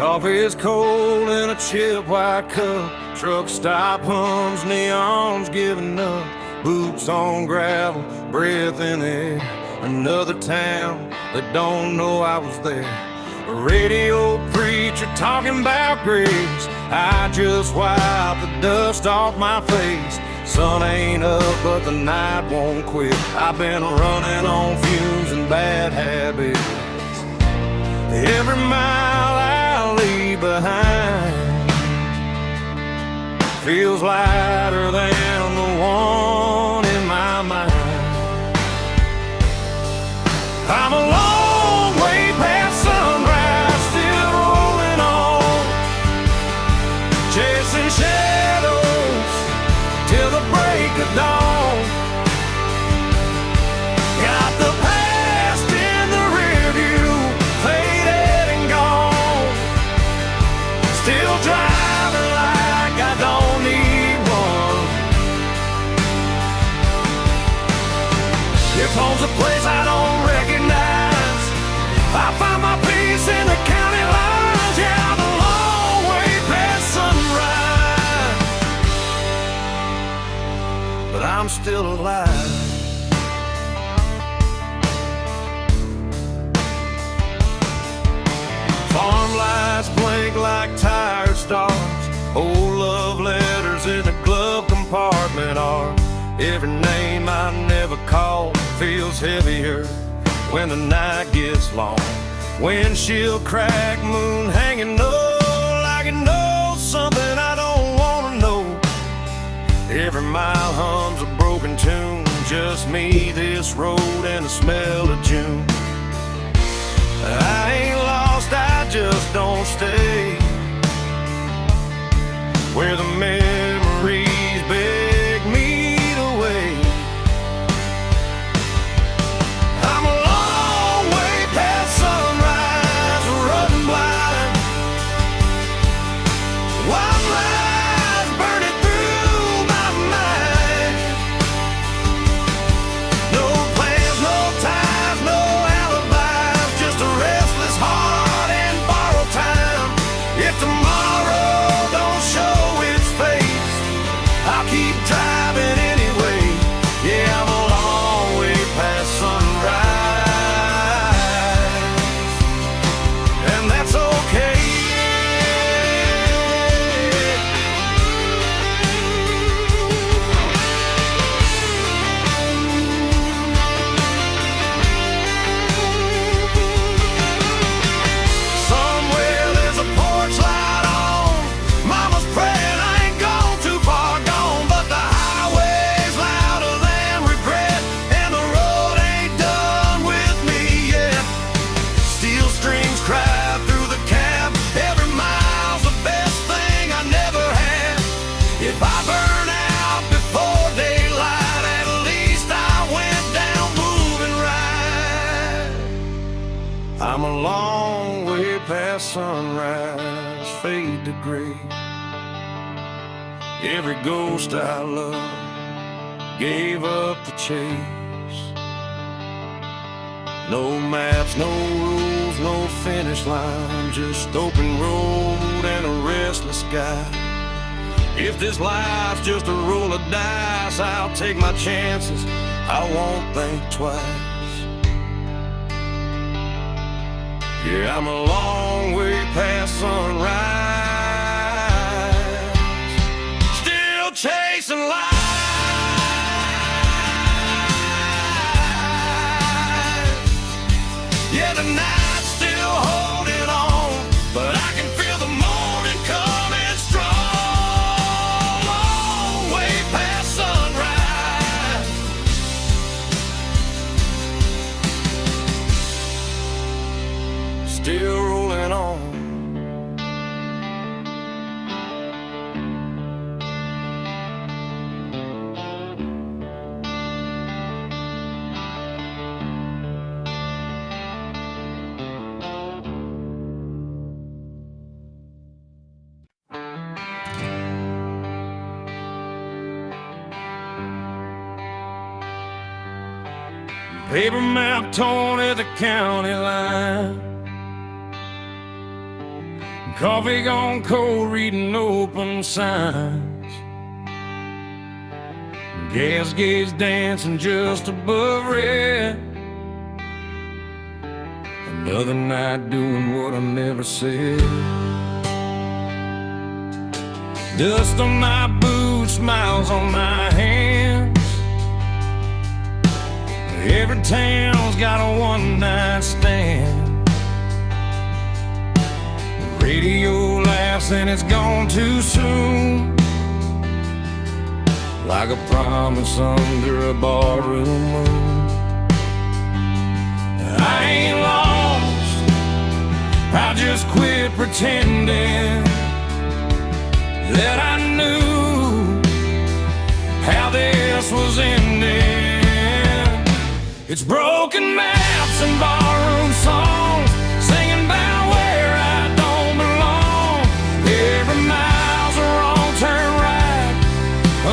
Coffee is cold in a chip white cup. Truck stop hums, neons giving up. Boots on gravel, breath in the air. Another town that don't know I was there. A radio preacher talking about grace. I just wipe the dust off my face. Sun ain't up, but the night won't quit. I've been running on fumes and bad habits. Every mile I leave behind feels lighter than the one in my mind. I'm a long way past sunrise, still rolling on, chasing shadows till the break of dawn. Got the past in the rear view, faded and gone. Still driving like I don't need one. If home's a place I don't recognize, I find my peace in the county lines. Yeah, I'm a long way past sunrise, but I'm still alive. Farm lights blink like tired stars. Old love letters in the glove compartment are. Every name I never called feels heavier when the night gets long. Windshield crack, moon hanging low, like it knows something I don't wanna know. Every mile hums a broken tune, just me, this road, and the smell of June. I ain't lost, I just don't stay where the memories beg me to wait. I'm a long way past sunrise, running blind. White lies burning through my mind. No plans, no ties, no alibis, just a restless heart and borrowed time. If tomorrow don't show its face, I'll keep driving anyway. Yeah, I'm a long way past sunrise, and that's okay. Somewhere there's a porch light on. Mama's praying I ain't gone too far gone, but the highway's louder than regret, and the road ain't done with me yet. Steel strings cry through the cab. Every mile's the best thing I never had. If I burn out before daylight, at least I went down moving right. I'm a long way past sunrise, fade to gray. Every ghost I love gave up the chase. No maps, no rules, no finish line, just open road and a restless sky. If this life's just a roll of dice, I'll take my chances, I won't think twice. Yeah, I'm a long way past sunrise, still chasing life. Yeah, the night's still holding on, but I can feel the morning coming strong. Long way past sunrise, still rolling on. Paper map torn at the county line. Coffee gone cold, reading open signs. Gas gauge dancing just above red. Another night doing what I never said. Dust on my boots, smiles on my hands. Every town's got a one-night stand. The radio laughs and it's gone too soon, like a promise under a barroom moon. I ain't lost, I just quit pretending that I knew how this was ending. It's broken maps and barroom songs, singing about where I don't belong. Every mile's a wrong turn right,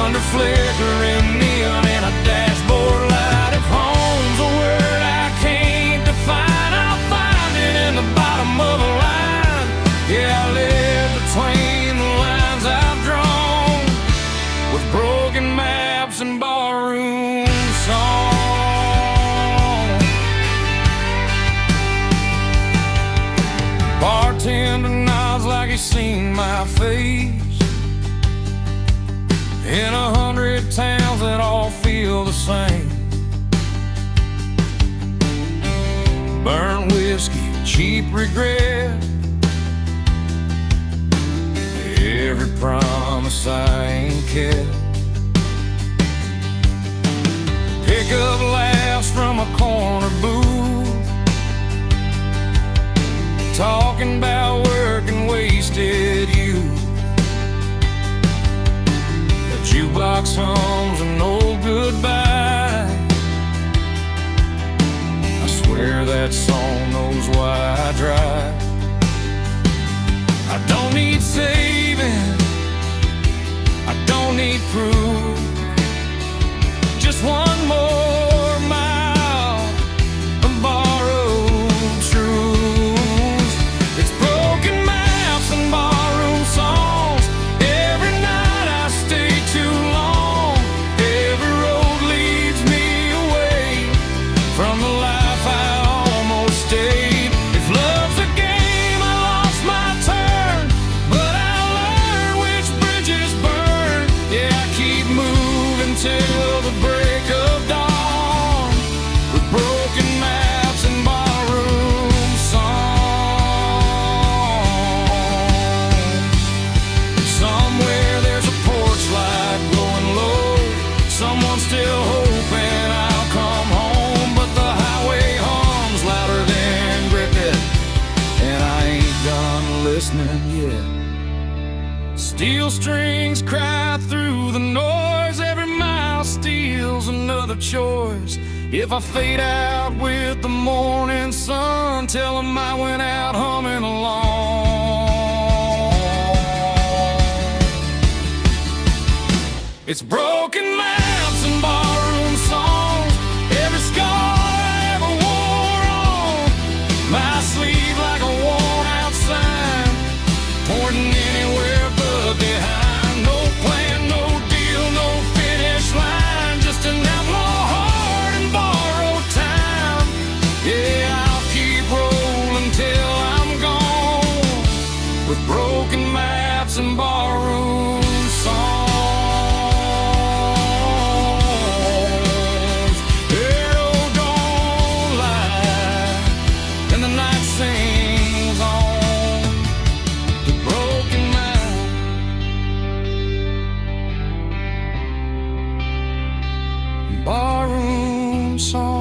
under flickering neon and a dashboard light. If home's a word I can't define, I'll find it in the bottom of a line. Yeah, I live between the lines I've drawn, with broken maps and barroom songs. Bartender nods like he's seen my face in 100 towns that all feel the same. Burnt whiskey, cheap regret, every promise I ain't kept. Pick up laughs from a corner booth, talking about work and wasted youth. The jukebox hums an old goodbye. I swear that song knows why I drive. I don't need saving, I don't need proof, just one more mile of borrowed truths. It's broken maps and barroom songs. Every night I stay too long. Every road leads me away from the life I almost stayed. If love's a game, I lost my turn, but I learned which bridges burn. Yeah, I keep moving till the break of dawn, with broken maps and barroom songs. Somewhere there's a porch light glowing low, someone still hoping I'll come home, but the highway hums louder than cricket, and I ain't done listening yet. Steel strings cry through the noise, every mile steals another choice. If I fade out with the morning sun, tell 'em I went out humming along. It's broken maps and barroom songs, every scar I ever wore on my sleeve like a worn out sign, pointing anywhere but behind. No plan, no deal, no finish line, just an outlaw heart and borrowed time. Yeah, I'll keep rolling till I'm gone, with broken maps and barroom songs. Oh, don't lie, and the night sings on, the broken map. Barroom songs.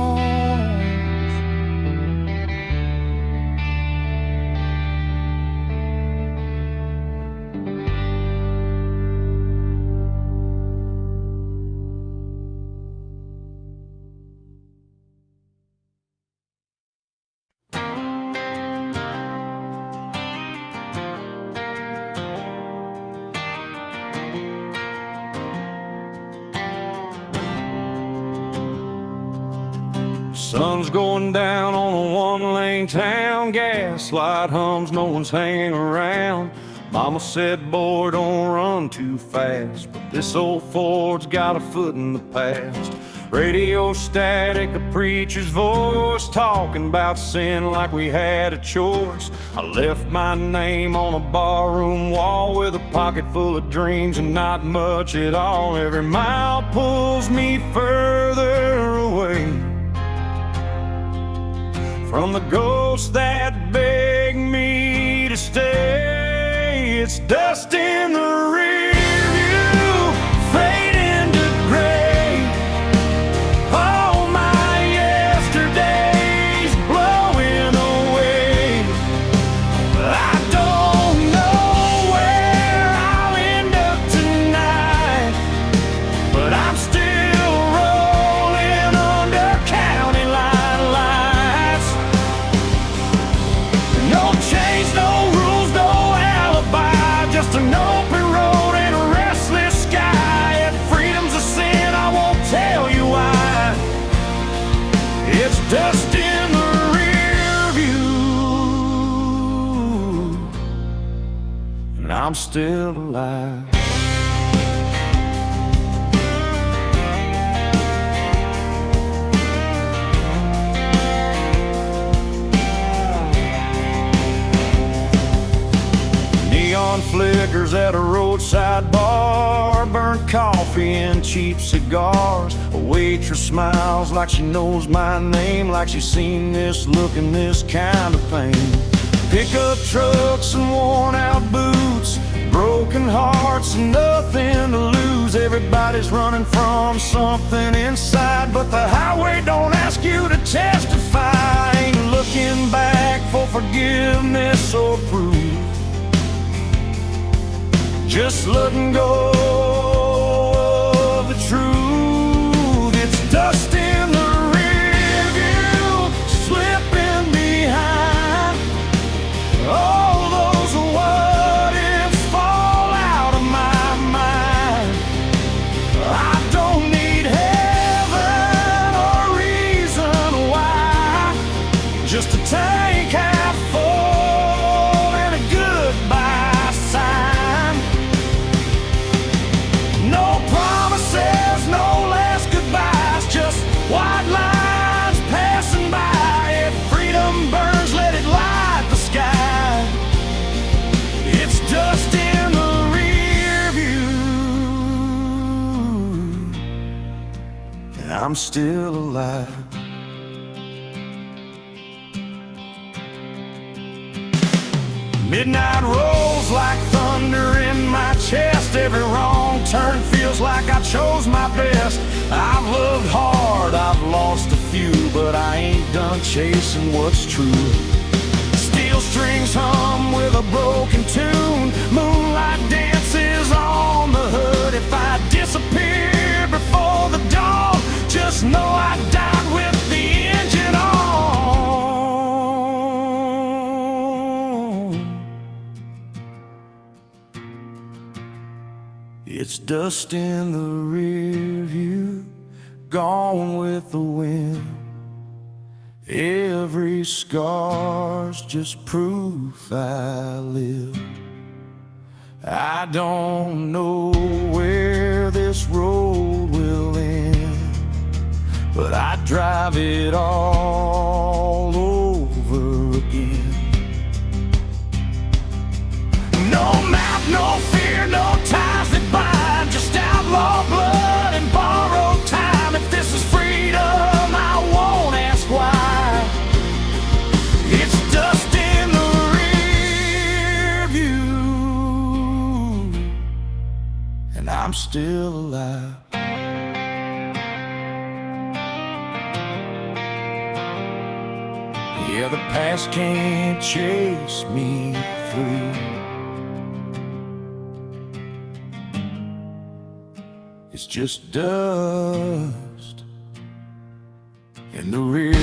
Sun's going down on a one-lane town. Gaslight hums, no one's hanging around. Mama said, boy, don't run too fast. But this old Ford's got a foot in the past. Radio static, a preacher's voice, talking about sin like we had a choice. I left my name on a barroom wall with a pocket full of dreams and not much at all. Every mile pulls me further away from the ghosts that beg me to stay. It's dust in the rear view, fading to gray. All my yesterdays blowing away. I don't know where I'll end up tonight, but I'm still rolling under county line lights. No chains, no rules, no alibi, just an open road and a restless sky. If freedom's a sin, I won't tell you why. It's dust in the rear view, and I'm still alive. Neon flickers at a roadside bar, burnt coffee and cheap cigars. A waitress smiles like she knows my name, like she's seen this look and this kind of pain. Pickup trucks and worn out boots, broken hearts and nothing to lose. Everybody's running from something inside, but the highway don't ask you to testify. Ain't looking back for forgiveness or proof, just letting go of the truth. It's dust in the rear view, slipping behind. All those what ifs fall out of my mind. I don't need heaven or reason why, just a tank half full and a goodbye sign. No promises, no last goodbyes, just white lines passing by. If freedom burns, let it light the sky. It's dust in the rear view, and I'm still alive. Midnight rolls like thunder in my chest. Every wrong turn feels like I chose my best. I've loved hard, I've lost a few, but I ain't done chasing what's true. Steel strings hum with a broken tune. Moonlight dances on the hood. If I disappear before the dawn, just know I died with the engine on. It's dust in the rear view, gone with the wind. Every scar's just proof I live. I don't know where this road will end, but I drive it all over again. No map, no fear, no ties that bind, just outlaw blood and borrowed time. If this is freedom, I won't ask why. It's dust in the rear view, and I'm still alive. Yeah, the past can't chase me free. It's just dust in the rear.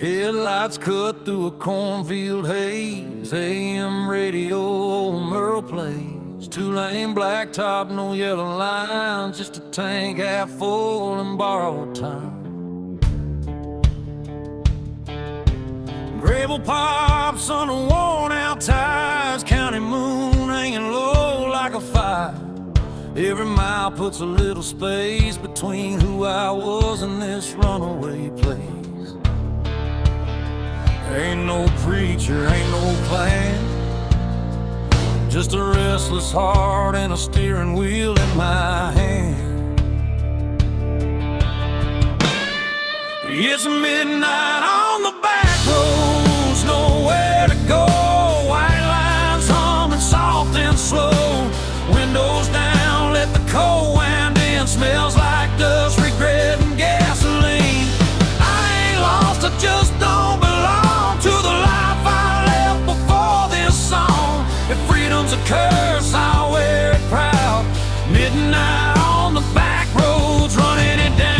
Headlights cut through a cornfield haze. AM radio, old Merle plays. Two-lane blacktop, no yellow lines. Just a tank half full and borrowed time. Gravel pops under worn-out tires. County moon hanging low like a fire. Every mile puts a little space between who I was and this runaway place. Ain't no preacher, ain't no plan, just a restless heart and a steering wheel in my hand. It's midnight on the back roads, nowhere to go. White lines humming soft and slow. Windows down, let the cold wind in. Smells like dust, regret, and gasoline. I ain't lost, I just don't belong to the life I left before this song. If freedom's a curse, I'll wear it proud. Midnight on the back roads, running it down.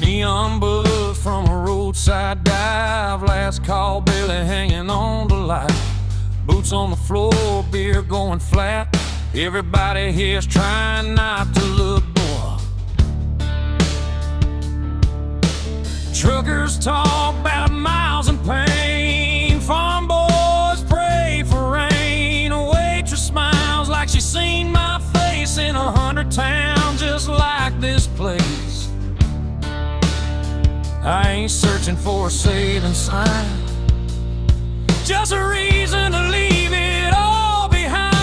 Neon buzz from a roadside dive. Last call, barely hanging on to life. Boots on the floor, beer going flat. Everybody here's trying not to look poor. Truckers talk about miles and pain. Farm boys pray for rain. A waitress smiles like she's seen my face in 100 towns just like this place. I ain't searching for a saving sign, just a reason to leave it all behind.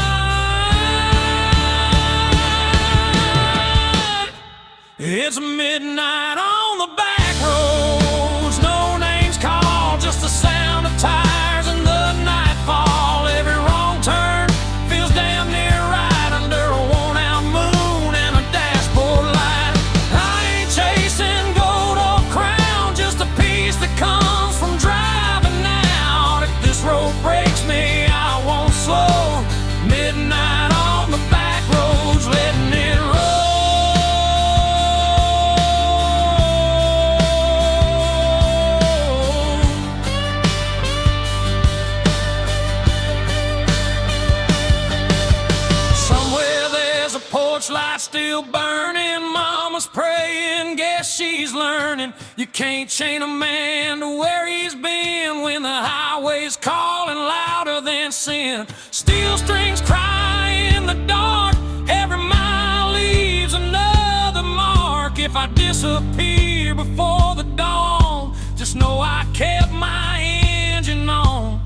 It's midnight on the back roads, no names called, just the sound of tires and the nightfall. Every wrong turn feels damn near right under a worn-out moon and a dashboard light. I ain't chasing gold or crown, just a piece that comes from driving out. If this road breaks me, I won't slow. Midnight on the back roads, letting it roll. Somewhere there's a porch light still burning. Mama's praying, guess she's learning. You can't chain a man to where he's been when the highway's calling louder than sin. Steel strings cry in the dark, every mile leaves another mark. If I disappear before the dawn, just know I kept my engine on.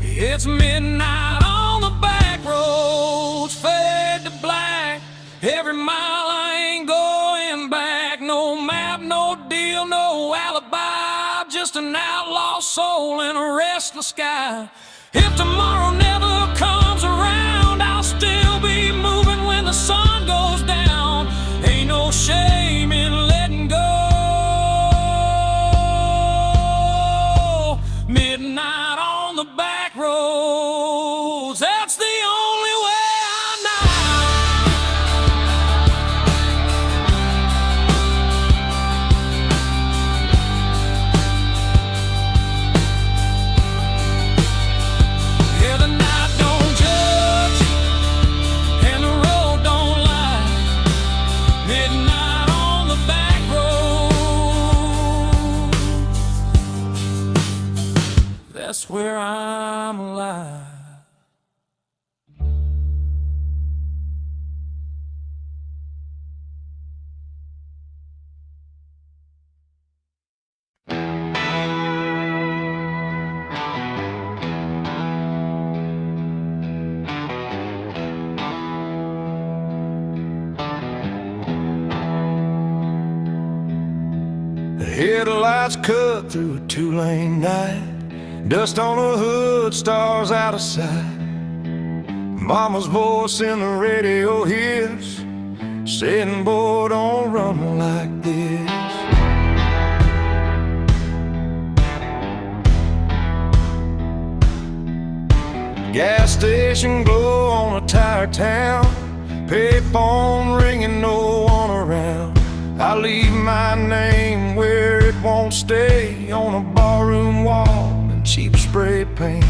It's midnight on the back roads, fade to black. Every mile I ain't going back. No map, no deal, no alibi. Just an outlaw soul in a restless sky. If tomorrow never comes around, I'll still be moving when the sun goes down. Ain't no shame in letting go. Midnight on the back roads, that's the only way I know. Yeah, the night don't judge and the road don't lie. Midnight on the back road, that's where I'm alive. The headlights cut through a two-lane night. Dust on the hood, stars out of sight. Mama's voice in the radio hears. saying, boy, don't run like this. Gas station glow on a tired town, payphone ringing, no one around. I leave my name where it won't stay, on a barroom wall in cheap spray paint.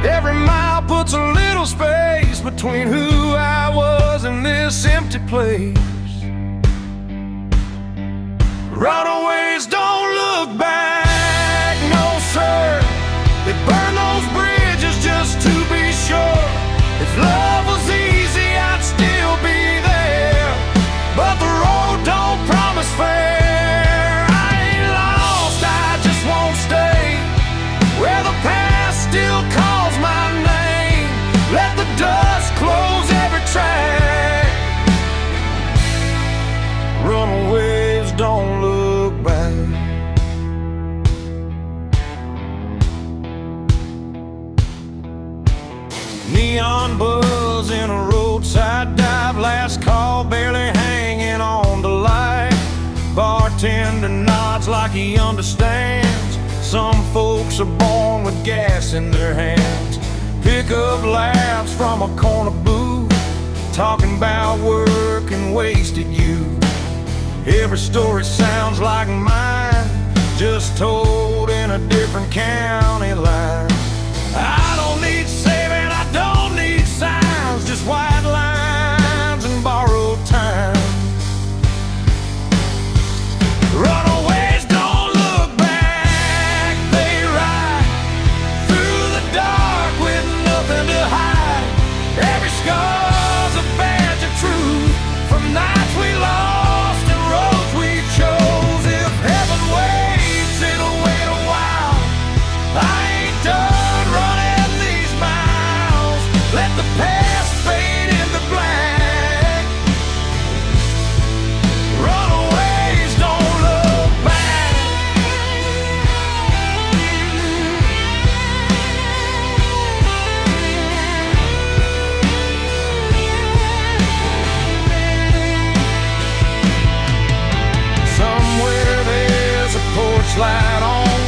Every mile puts a little space between who I was and this empty place. Runaways don't look back, no sir. They burn those bridges just to be sure. If love was easy, I'd still be there, but the road don't promise fair. I ain't lost, I just won't stay where the past still calls my name. Let the dust close every track. Runaways don't look back. Neon buzz in a roadside dive, last call barely hanging on to light. Bartender nods like he understands. Some folks are born with gas in their hands. Pick up laughs from a corner booth, talking about work and wasted youth. Every story sounds like mine, just told in a different county line. I don't need saving, I don't need signs, just white lines and borrowed time. Runaways don't look back, they ride through the dark with nothing to hide. Every scar's a badge of truth, from nights we lost and roads we chose. If heaven waits, it'll wait a while. I ain't done running these miles. Let the past fade into black. Runaways don't look back. Somewhere there's a porch light on.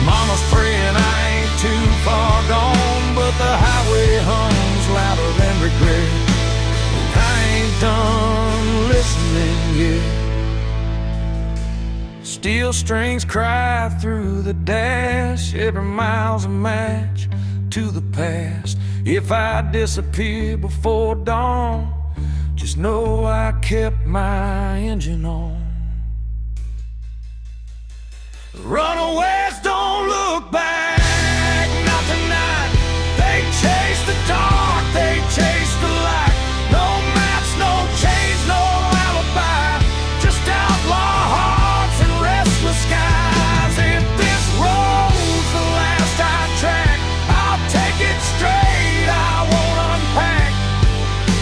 Mama's praying I ain't too far gone, but the highway hums louder than regret. I ain't done listening yet. Steel strings cry through the dash. Every mile's a match to the past. If I disappear before dawn, just know I kept my engine on. Runaways don't look back, not tonight. They chase the dark, they chase the light. No maps, no chains, no alibi, just outlaw hearts and restless skies. If this road's the last I track, I'll take it straight, I won't unpack.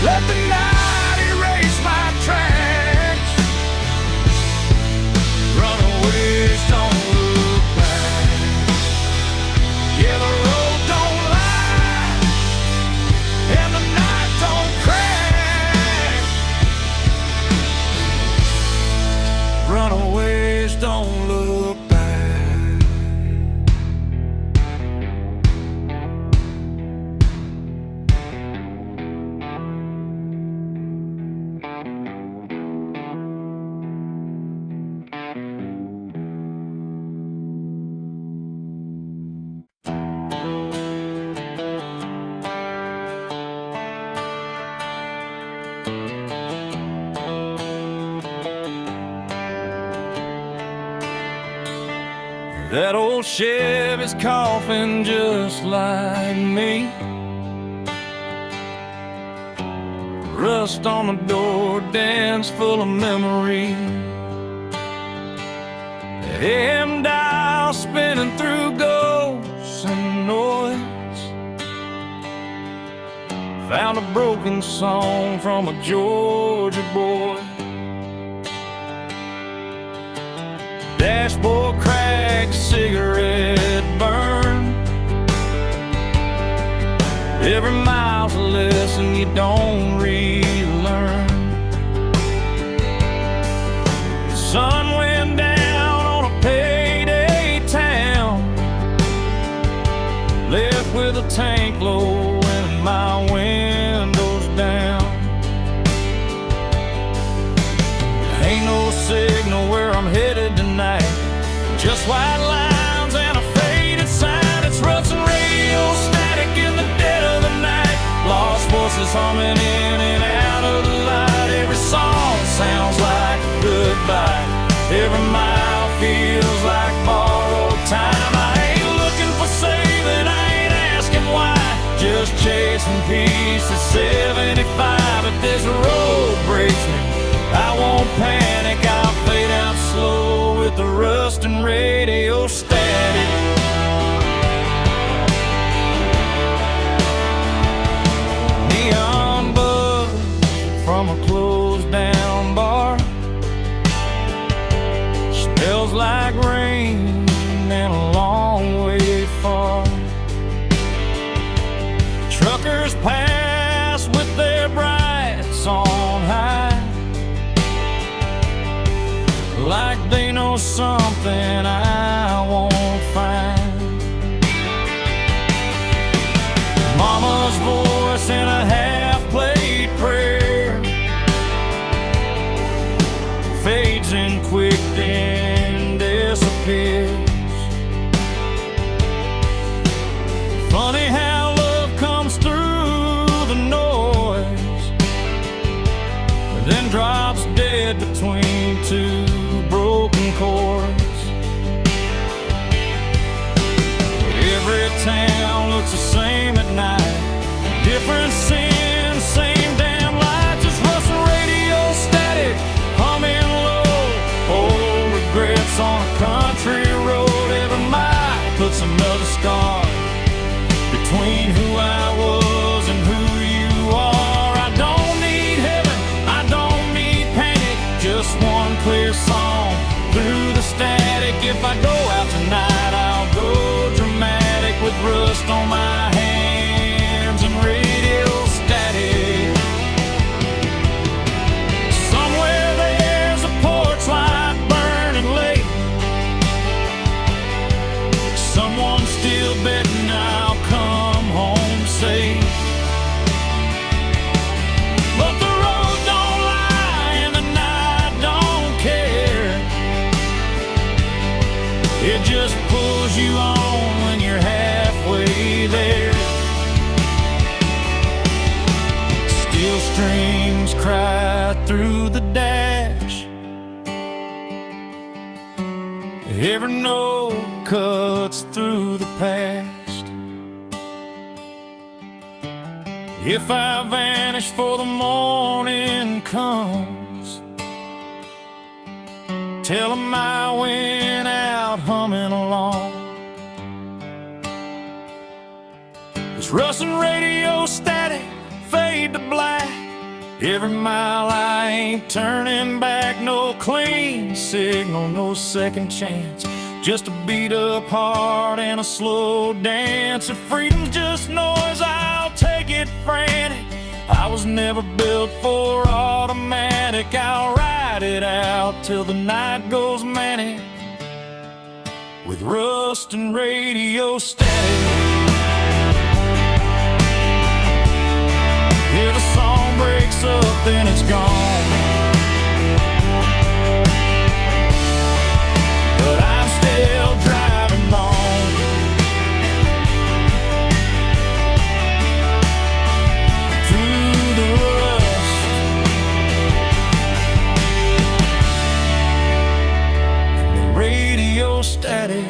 Let the night erase my tracks. Runaways don't look back. Yeah, the road don't lie, and the night don't crack. Runaways don't look back. That old Chevy's coughing just like me. Rust on the door, dance full of memory. AM dial spinning through ghosts and noise. Found a broken song from a Georgia boy. Dashboard crack, cigarette burn. Every mile's a lesson you don't relearn. tank low and my windows down. Ain't no signal where I'm headed tonight, just white lines and a faded sign. It's Russian radio static in the dead of the night, lost voices humming in and out of the light. Every song sounds like a goodbye, every mile feels like borrowed time. I ain't looking for saving, I ain't asking why, just chasing peace at 75. If this road breaks me, I won't panic, I'll fade out slow with the rust and radio static. Neon buzz from a closed down bar, smells like rain and a long way far. Truckers pass with their brights on high, like they know something I won't find. Mama's voice in a half-played prayer fades in quick, then disappears. Funny how love comes through the noise, then drops dead between two broken chords. Every town looks the same at night, different sins, same damn lights. It's Russian radio static, humming low, old regrets on a country road. Every mile puts another scar between who I was and who you are. I don't need heaven, I don't need panic, just one clear song through the static. If I go out tonight, I'll go dramatic with rust on my hands and radio static. Somewhere there's a porch light burning late, someone still betting I'll come home safe. But the road don't lie and the night don't care, it just pulls you on when you're halfway there. Steel strings cry through the dash, every note cuts through the past. If I vanish before the morning comes, tell 'em I went out humming along. It's Russian radio static, fade to black, every mile I ain't turning back. No clean signal, no second chance, just a beat up heart and a slow dance. If freedom's just noise, I'll take it frantic, I was never built for automatic. I'll ride it out till the night goes manic with rust and radio static. If a song breaks up, then it's gone, but I'm still driving on through the rust and the radio static.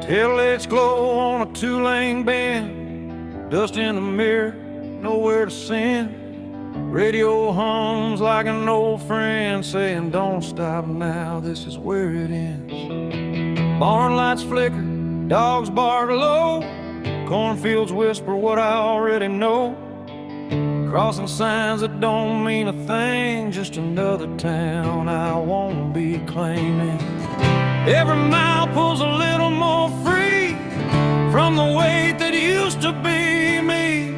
Taillights glow on a two-lane bend, dust in the mirror, nowhere to send. Radio hums like an old friend saying, don't stop now, this is where it ends. Barn lights flicker, Dogs bark low, cornfields whisper what I already know. Crossing signs that don't mean a thing, just another town I won't be claiming. Every mile pulls a little more free from the weight that used to be me.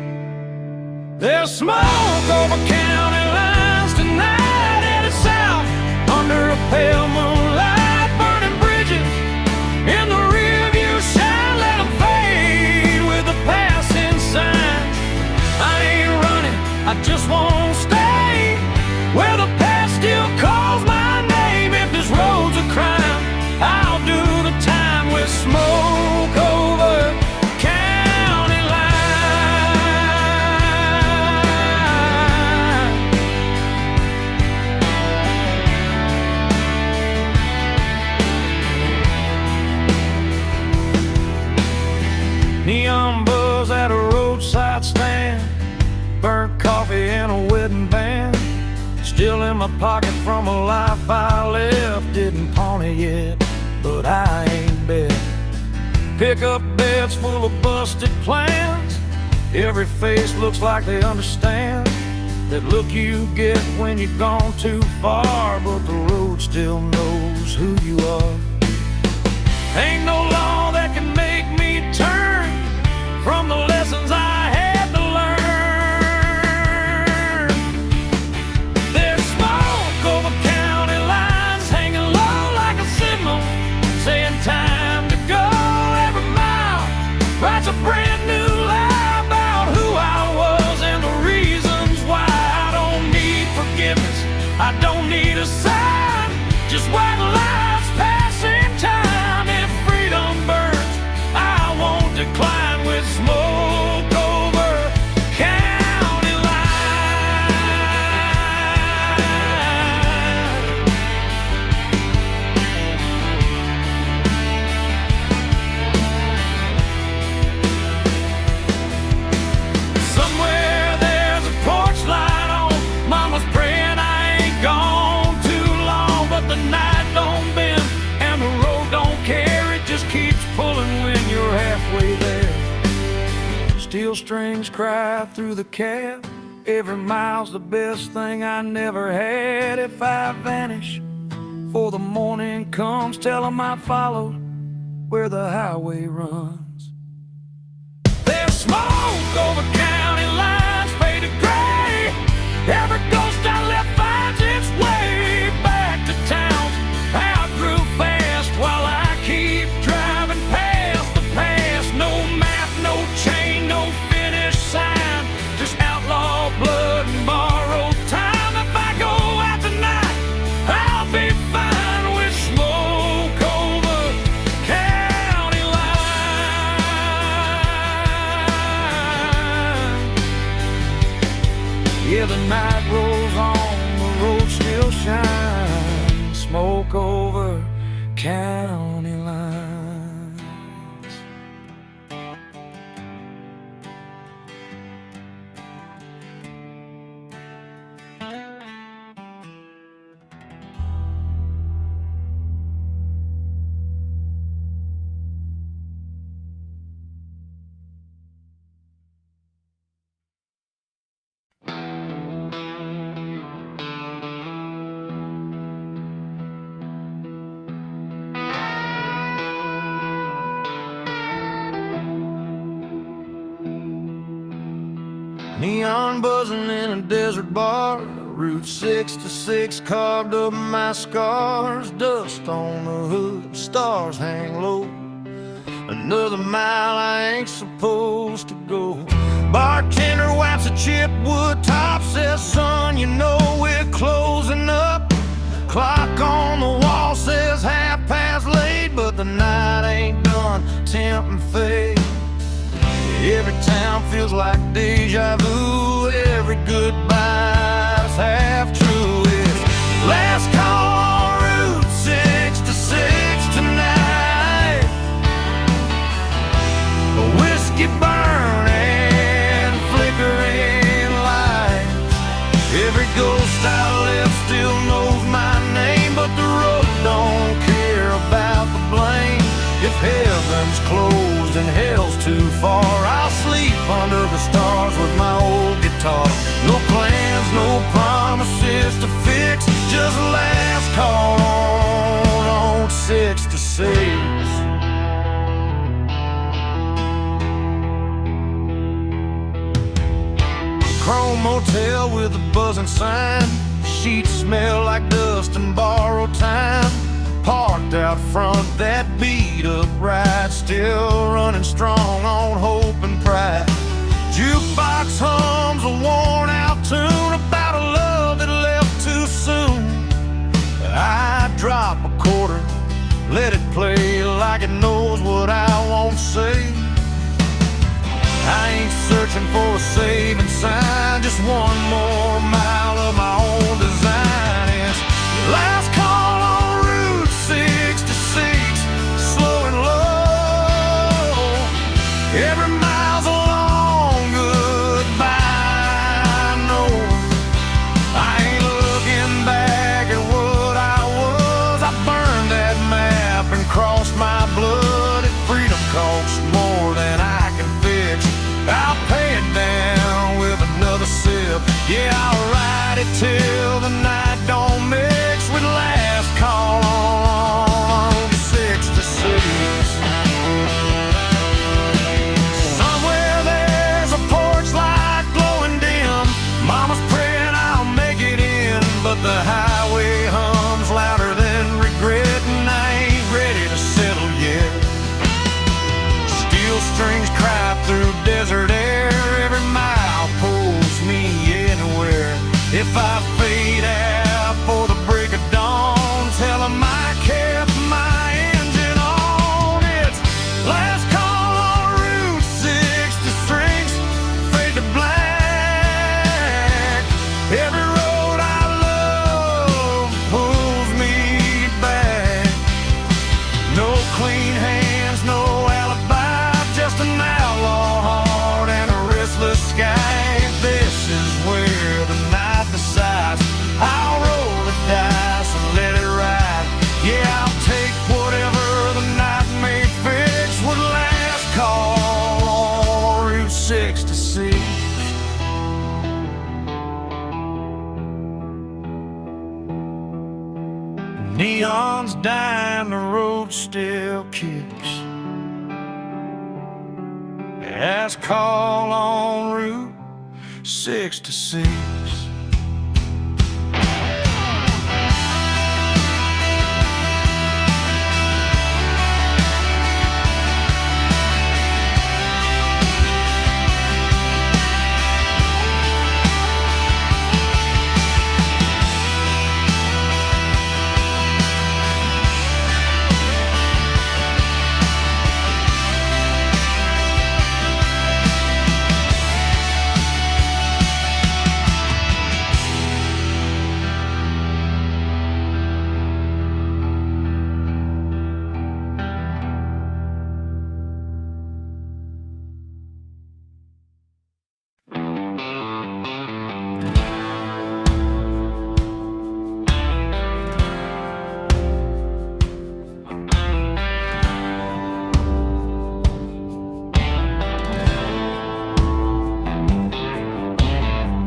There's smoke over county lines tonight, headed south under a pale moonlight, burning bridges in the rearview shine. Let them fade with the passing signs. I ain't running, I just won't stay where the past still calls my name. If this road's a crime, I'll do the time with smoke over county line. Neon buzz at a roadside stand, burnt coffee in a wedding band, still in my pocket from a life I left. Didn't pawn it yet, but I ain't bet. Pickup beds full of busted plans, every face looks like they understand that look you get when you've gone too far, but the road still knows who you are. Ain't no law that can make me turn from the lessons I had to learn. There's smoke over county lines, hanging low like a signal, saying time to go. Every mile writes a brand new lie about who I was and the reasons why. I don't need forgiveness, I don't need a sign, just white lies passing time. If freedom burns, I won't decline with smoke over county line. Somewhere there's a porch light on, mama's praying I ain't gone too long, but the night don't bend and the road don't care, it just keeps pulling when you're halfway there. Steel strings cry through the cab, every mile's the best thing I never had. If I vanish before the morning comes, tell 'em I followed where the highway runs. There's smoke over county lines, faded gray, every ghost I left finds its way back to town. I grew fast while I keep driving past the past. No map, no chain, no finish sign, just outlaw blood and borrowed time. If I go out tonight, I'll be fine with smoke over county line. Yeah, the night rolls on, the road still shines, smoke over county lines. Neon buzzing in a desert bar, Route 66 carved up my scars. Dust on the hood, stars hang low, another mile I ain't supposed to go. Bartender wipes a chipped wood top, says, son, you know we're closing up. Clock on the wall says 8:30, but the night ain't done, temp and fade. Every town feels like deja vu, every goodbye's half true. It's last call on Route 66 tonight. A whiskey burning, flickering lights. Every ghost I left still knows my name, but the road don't care about the blame. If heaven's closed, and hell's too far, I'll sleep under the stars with my old guitar. No plans, no promises to fix, just last call on 6 to 6. Chrome motel with a buzzing sign, sheets smell like dust and borrowed time. Parked out front, that beat up ride, still running strong on hope and pride. Jukebox hums a worn out tune about a love that left too soon. I drop a quarter, let it play like it knows what I won't say. I ain't searching for a saving sign, just one more mile of my own design. It's last call on Route 66, slow and low. Every mile's a long goodbye. No, I ain't looking back at what I was. I burned that map and crossed my blood. If freedom costs more than I can fix, I'll pay it down with another sip. Yeah, I'll ride it till the night don't mix with last call on 6 to 6. Somewhere there's a porch light glowing dim. Mama's praying I'll make it in, but the highway hums louder than regret, and I ain't ready to settle yet. Steel strings cry through desert air, every mile pulls me anywhere. If I fade out for the break of dawn, tell 'em I kept my engine on. It's last call on Route 66, fade to black. Every road I love pulls me back. No clean hands, no alibi, just an outlaw heart and a restless sky. This is where the night decides. I'll roll the dice and let it ride. Yeah, I'll take whatever the night may fix with last call on Route 66. Neon's dying, the road still kicks. Last call on Route 66.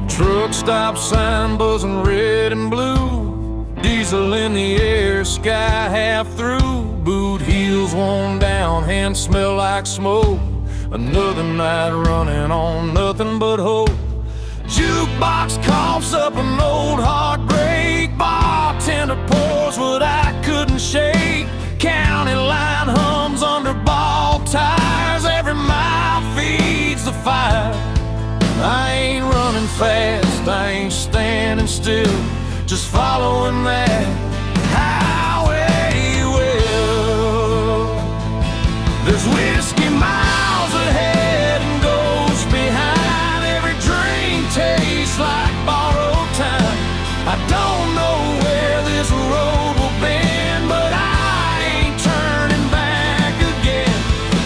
Truck stop sign buzzing red and blue, diesel in the air, sky half through. Boot heels worn down, hands smell like smoke. Another night running on nothing but hope. Jukebox coughs up an old heartbreak, bartender pours what I couldn't shake. County line hums under ball tires, every mile feeds the fire. I ain't running fast, I ain't standing still, just following that highway will. There's whiskey miles ahead and ghosts behind, every drink tastes like borrowed time. I don't know where this road will bend, but I ain't turning back again.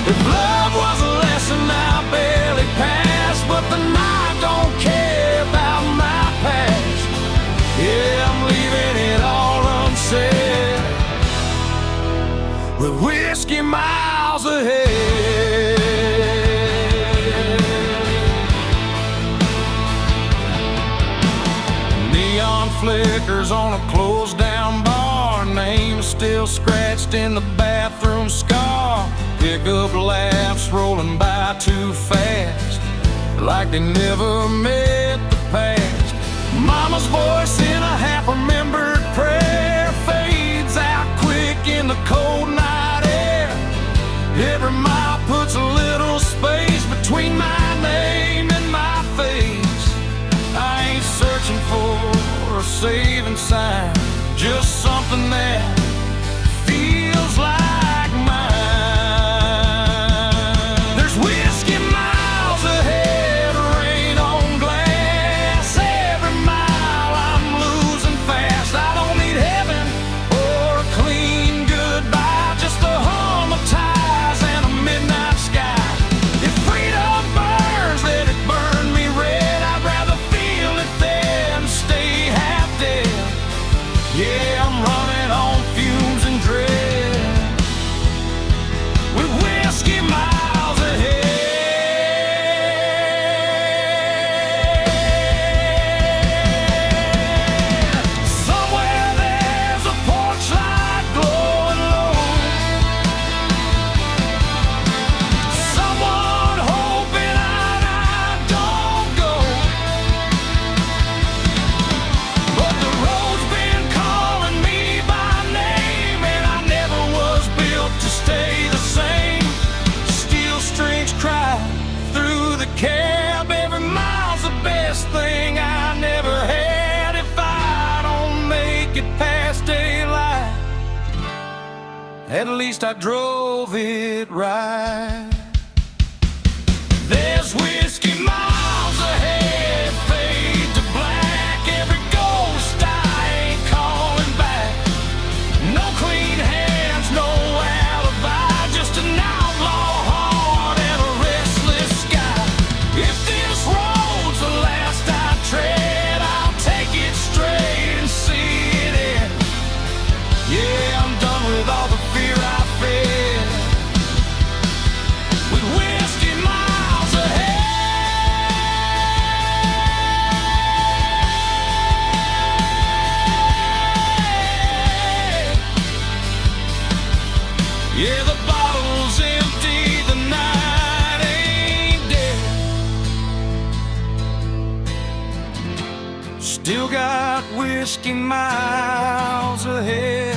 If love was a lesson I barely passed, but the night don't care about my past. Yeah, I'm leaving it all unsaid, with whiskey miles ahead. Closed down bar, name still scratched in the bathroom scar. Pickup laughs rolling by too fast, like they never met the past. Mama's voice in a half-remembered prayer fades out quick in the cold night air. Every mile puts a little space between my name and my face. I ain't searching for a saving sign, just something that feels like mine. There's whiskey miles ahead, rain on glass. Every mile I'm losing fast. I don't need heaven or a clean goodbye, just a hum of ties and a midnight sky. If freedom burns, let it burn me red. I'd rather feel it than stay half dead. Yeah, I'm running on fumes and dread, with whiskey miles ahead. Somewhere there's a porch light glowing low, someone hoping I don't go. But the road's been calling me by name, and I never was built to stay the same. Steel strings cry through the cab. Every mile's the best thing I never had. If I don't make it past daylight, at least I drove it right. There's whiskey miles ahead, fade to black. Every ghost I ain't calling back. No clean hands, no alibi, just an outlaw heart and a restless sky. If this road's the last I tread, I'll take it straight and see it end. Yeah, I'm done with all the fear I fed, with whiskey miles ahead. Yeah, the bottle's empty, the night ain't dead. Still got whiskey miles ahead.